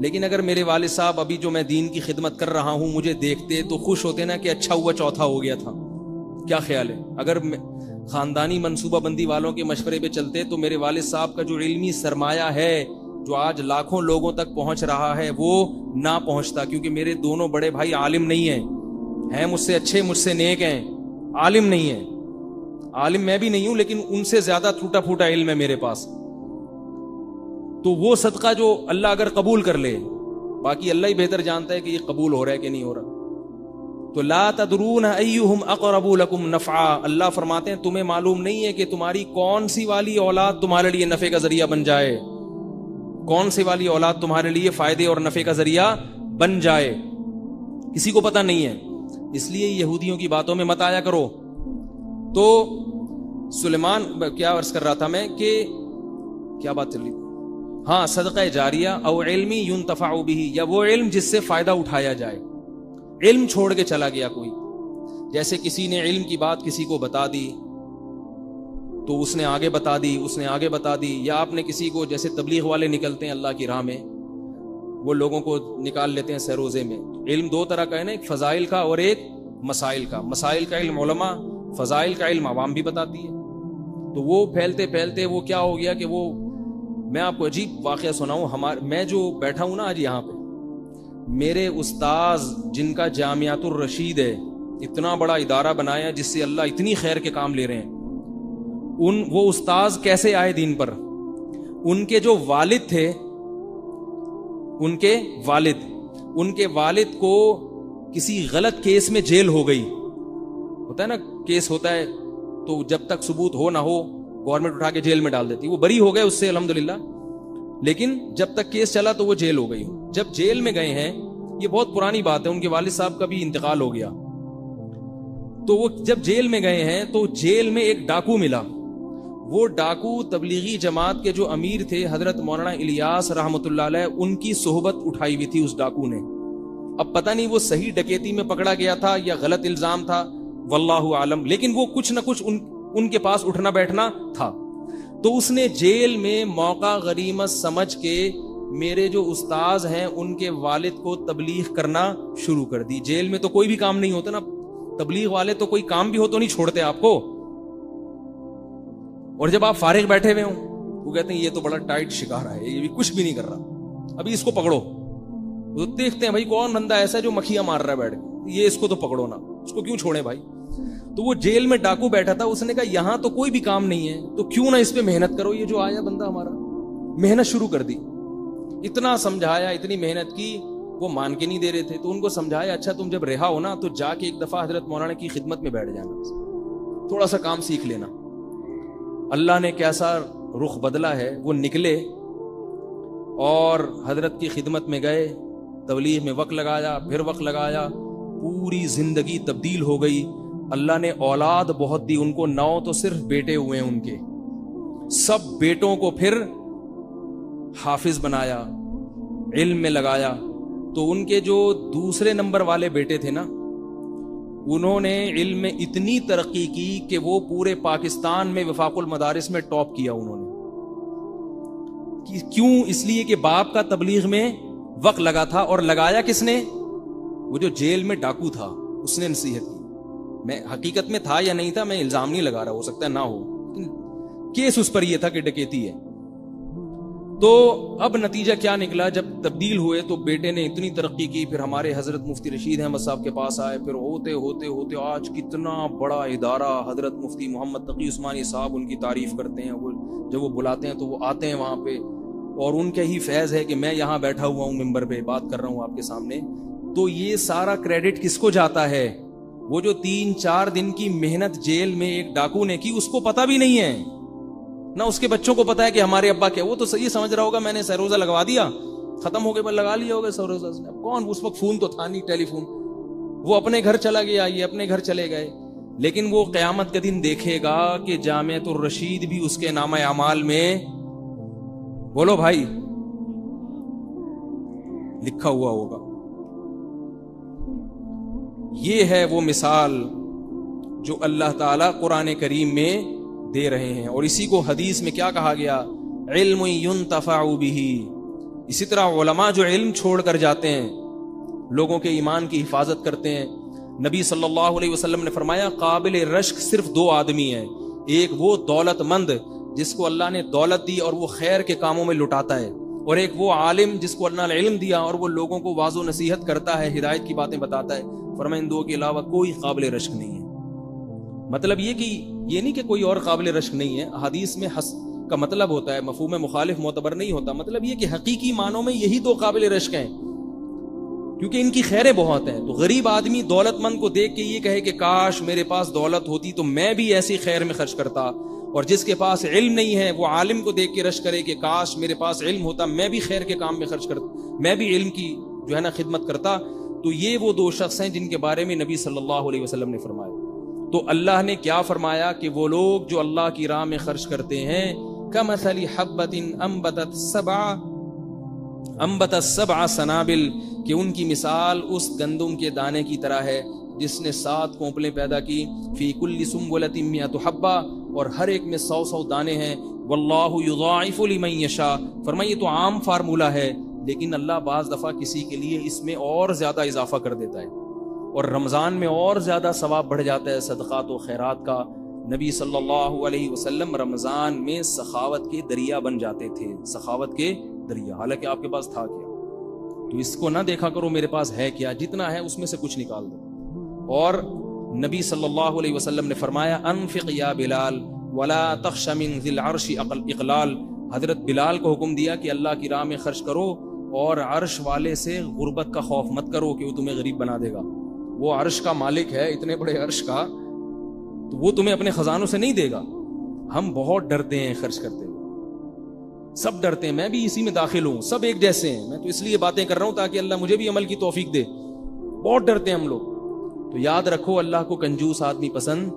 لیکن اگر میرے والد صاحب ابھی جو میں دین کی خدمت کر رہا ہوں مجھے دیکھتے تو خوش ہوتے نا کہ اچھا ہوا چوتھا ہو گیا تھا. کیا خیال ہے؟ اگر خاندانی منصوبہ بندی والوں کے مشورے پہ چلتے تو میرے والد صاحب کا جو علمی سرمایہ ہے جو آج لاکھوں لوگوں تک پہنچ رہا ہے وہ نہ پہنچتا, کیونکہ میرے دونوں بڑے بھائی عالم نہیں ہیں مجھ سے اچھے, مجھ سے نیک ہیں, عالم نہیں ہیں. عالم میں بھی نہیں ہوں لیکن ان سے زیادہ ٹوٹا پھوٹا علم ہے میرے پاس. تو وہ صدقہ جو اللہ اگر قبول کر لے, باقی اللہ ہی بہتر جانتا ہے کہ یہ قبول ہو رہا ہے کہ نہیں ہو رہا. تو لا تدرون ایہم اقرب لکم نفعا, اللہ فرماتے ہیں تمہیں معلوم نہیں ہے کہ تمہاری کون سی والی اولاد تمہارے لیے نفع کا ذریعہ بن جائے, کون سی والی اولاد تمہارے لیے فائدے اور نفع کا ذریعہ بن جائے, کسی کو پتہ نہیں ہے. اس لیے یہودیوں کی باتوں میں مت آیا کرو. تو سلیمان کیا عرض کر رہا تھا میں کہ کیا بات چل رہی تھی, ہاں صدقہ جاریہ او علمی ينتفع به, یا وہ علم جس سے فائدہ اٹھایا جائے. علم چھوڑ کے چلا گیا کوئی, جیسے کسی نے علم کی بات کسی کو بتا دی تو اس نے آگے بتا دی, اس نے آگے بتا دی, یا آپ نے کسی کو, جیسے تبلیغ والے نکلتے ہیں اللہ کی راہ میں, وہ لوگوں کو نکال لیتے ہیں سروزے میں. علم دو طرح کا ہے نا, ایک فضائل کا اور ایک مسائل کا. مسائل کا علم علماء, فضائل کا علم عوام بھی بتاتی ہے. تو وہ پھیلتے پھیلتے وہ کیا ہو گیا کہ وہ, میں آپ کو عجیب واقعہ سناؤں. میں جو بیٹھا ہوں نا آج یہاں پہ, میرے استاذ جن کا جامعۃ الرشید ہے, اتنا بڑا ادارہ بنایا جس سے اللہ اتنی خیر کے کام لے رہے ہیں, وہ استاذ کیسے آئے دین پر؟ ان کے جو والد تھے, ان کے والد کو کسی غلط کیس میں جیل ہو گئی. ہوتا ہے نا کیس ہوتا ہے تو جب تک ثبوت ہو نہ ہو گورنمنٹ اٹھا کے جیل میں ڈال دیتی. وہ بری ہو گئے اس سے الحمدللہ, لیکن جب تک کیس چلا تو وہ جیل ہو گئی. جب جیل میں گئے ہیں, یہ بہت پرانی بات ہے, ان کے والد صاحب کا بھی انتقال ہو گیا, تو وہ جب جیل میں گئے ہیں تو جیل میں ایک ڈاکو ملا. وہ ڈاکو تبلیغی جماعت کے جو امیر تھے حضرت مولانا الیاس رحمۃ اللہ علیہ, ان کی صحبت اٹھائی ہوئی تھی اس ڈاکو نے. اب پتہ نہیں وہ صحیح ڈکیتی میں پکڑا گیا تھا یا غلط الزام تھا, واللہ عالم, لیکن وہ کچھ نہ کچھ ان کے پاس اٹھنا بیٹھنا تھا. تو اس نے جیل میں موقع غنیمت سمجھ کے میرے جو استاذ ہیں ان کے والد کو تبلیغ کرنا شروع کر دی. جیل میں تو کوئی بھی کام نہیں ہوتا نا, تبلیغ والے تو کوئی کام بھی ہو تو نہیں چھوڑتے آپ کو. اور جب آپ فارغ بیٹھے ہوئے ہوں وہ کہتے ہیں یہ تو بڑا ٹائٹ شکار ہے, یہ بھی کچھ بھی نہیں کر رہا, ابھی اس کو پکڑو. تو دیکھتے ہیں بھائی کون بندہ ایسا ہے جو مکھیاں مار رہا ہے بیٹھ کے, یہ اس کو تو پکڑو نا, اس کو کیوں چھوڑے بھائی. تو وہ جیل میں ڈاکو بیٹھا تھا, اس نے کہا یہاں تو کوئی بھی کام نہیں ہے تو کیوں نہ اس پہ محنت کرو. یہ جو آیا بندہ ہمارا, محنت شروع کر دی. اتنا سمجھایا, اتنی محنت کی, وہ مان کے نہیں دے رہے تھے. تو ان کو سمجھایا اچھا تم جب رہا ہو نا تو جا کے ایک دفعہ حضرت مولانا کی خدمت میں بیٹھ جانا, تھوڑا سا کام سیکھ لینا. اللہ نے کیسا رخ بدلا ہے. وہ نکلے اور حضرت کی خدمت میں گئے, تبلیغ میں وقت لگایا, پھر وقت لگایا, پوری زندگی تبدیل ہو گئی. اللہ نے اولاد بہت دی ان کو, 9 تو صرف بیٹے ہوئے ہیں ان کے, سب بیٹوں کو پھر حافظ بنایا, علم میں لگایا. تو ان کے جو دوسرے نمبر والے بیٹے تھے نا, انہوں نے علم میں اتنی ترقی کی کہ وہ پورے پاکستان میں وفاق المدارس میں ٹاپ کیا انہوں نے. کیوں؟ اس لیے کہ باپ کا تبلیغ میں وقت لگا تھا. اور لگایا کس نے؟ وہ جو جیل میں ڈاکو تھا اس نے نصیحت کی. میں حقیقت میں تھا یا نہیں تھا میں الزام نہیں لگا رہا, ہو سکتا ہے نہ ہو, کیس اس پر یہ تھا کہ ڈکیتی ہے. تو اب نتیجہ کیا نکلا, جب تبدیل ہوئے تو بیٹے نے اتنی ترقی کی, پھر ہمارے حضرت مفتی رشید احمد صاحب کے پاس آئے, پھر ہوتے ہوتے ہوتے آج کتنا بڑا ادارہ. حضرت مفتی محمد تقی عثمانی صاحب ان کی تعریف کرتے ہیں, وہ جب وہ بلاتے ہیں تو وہ آتے ہیں وہاں پہ, اور ان کے ہی فیض ہے کہ میں یہاں بیٹھا ہوا ہوں ممبر پہ بات کر رہا ہوں آپ کے سامنے. تو یہ سارا کریڈٹ کس کو جاتا ہے؟ وہ جو 3-4 دن کی محنت جیل میں ایک ڈاکو نے کی, اس کو پتا بھی نہیں ہے, نہ اس کے بچوں کو پتا ہے کہ ہمارے ابا کیا. وہ تو صحیح سمجھ رہا ہوگا میں نے سروزہ لگوا دیا, ختم ہو گئے, لگا لیا ہوگا سروزہ. کون اس وقت فون تو تھا نہیں, ٹیلی فون. وہ اپنے گھر چلا گیا, یہ اپنے گھر چلے گئے. لیکن وہ قیامت کے دن دیکھے گا کہ جامعۃ الرشید بھی اس کے نامہ اعمال میں, بولو بھائی, لکھا ہوا ہوگا. یہ ہے وہ مثال جو اللہ تعالیٰ قرآن کریم میں دے رہے ہیں. اور اسی کو حدیث میں کیا کہا گیا؟ علم ينتفع به, اسی طرح علماء جو علم چھوڑ کر جاتے ہیں، لوگوں کے ایمان کی حفاظت کرتے ہیں، نبی صلی اللہ علیہ وسلم نے فرمایا قابل رشک صرف دو آدمی ہیں، ایک وہ دولت مند جس کو اللہ نے دولت دی اور وہ خیر کے کاموں میں لٹاتا ہے، اور ایک وہ عالم جس کو اللہ نے علم دیا اور وہ لوگوں کو واعظ و نصیحت کرتا ہے، ہدایت کی باتیں بتاتا ہے۔ فرمایا ان دو کے علاوہ کوئی قابل رشک نہیں ہے۔ مطلب یہ کہ یہ نہیں کہ کوئی اور قابل رشک نہیں ہے، حدیث میں حس کا مطلب ہوتا ہے، مفہوم مخالف معتبر نہیں ہوتا، مطلب یہ کہ حقیقی معنوں میں یہی دو قابل رشک ہیں، کیونکہ ان کی خیریں بہت ہیں۔ تو غریب آدمی دولت مند کو دیکھ کے یہ کہے کہ کاش میرے پاس دولت ہوتی تو میں بھی ایسی خیر میں خرچ کرتا، اور جس کے پاس علم نہیں ہے وہ عالم کو دیکھ کے رش کرے کہ کاش میرے پاس علم ہوتا میں بھی خیر کے کام میں خرچ کرتا، میں بھی علم کی جو ہے نا خدمت کرتا۔ تو یہ وہ دو شخص ہیں جن کے بارے میں نبی صلی اللہ علیہ وسلم نے فرمایا۔ تو اللہ نے کیا فرمایا کہ وہ لوگ جو اللہ کی راہ میں خرچ کرتے ہیں کمثل حبۃ انبتت سبع سنابل، کہ ان کی مثال اس گندم کے دانے کی طرح ہے جس نے 7 کونپلیں پیدا کی، فی کل سنبلۃ مئۃ حبۃ، اور ہر ایک میں 100 دانے ہیں، واللہ یضاعف لمن یشاء۔ فرمایا یہ تو عام فارمولہ ہے، لیکن اللہ بعض دفعہ کسی کے لیے اس میں اور زیادہ اضافہ کر دیتا ہے، اور رمضان میں اور زیادہ ثواب بڑھ جاتا ہے صدقات و خیرات کا۔ نبی صلی اللہ علیہ وسلم رمضان میں سخاوت کے دریا بن جاتے تھے، سخاوت کے دریا، حالانکہ آپ کے پاس تھا کیا؟ تو اس کو نہ دیکھا کرو میرے پاس ہے کیا، جتنا ہے اس میں سے کچھ نکال دو۔ اور نبی صلی اللہ علیہ وسلم نے فرمایا انفق یا بلال ولا تخش من ذی العرش اقلال، حضرت بلال کو حکم دیا کہ اللہ کی راہ میں خرچ کرو اور عرش والے سے غربت کا خوف مت کرو کہ وہ تمہیں غریب بنا دے گا۔ وہ عرش کا مالک ہے، اتنے بڑے عرش کا، تو وہ تمہیں اپنے خزانوں سے نہیں دے گا۔ ہم بہت ڈرتے ہیں خرچ کرتے ہوئے، سب ڈرتے ہیں، میں بھی اسی میں داخل ہوں، سب ایک جیسے ہیں، میں تو اس لیے باتیں کر رہا ہوں تاکہ اللہ مجھے بھی عمل کی توفیق دے۔ بہت ڈرتے ہیں ہم لوگ۔ تو یاد رکھو اللہ کو کنجوس آدمی پسند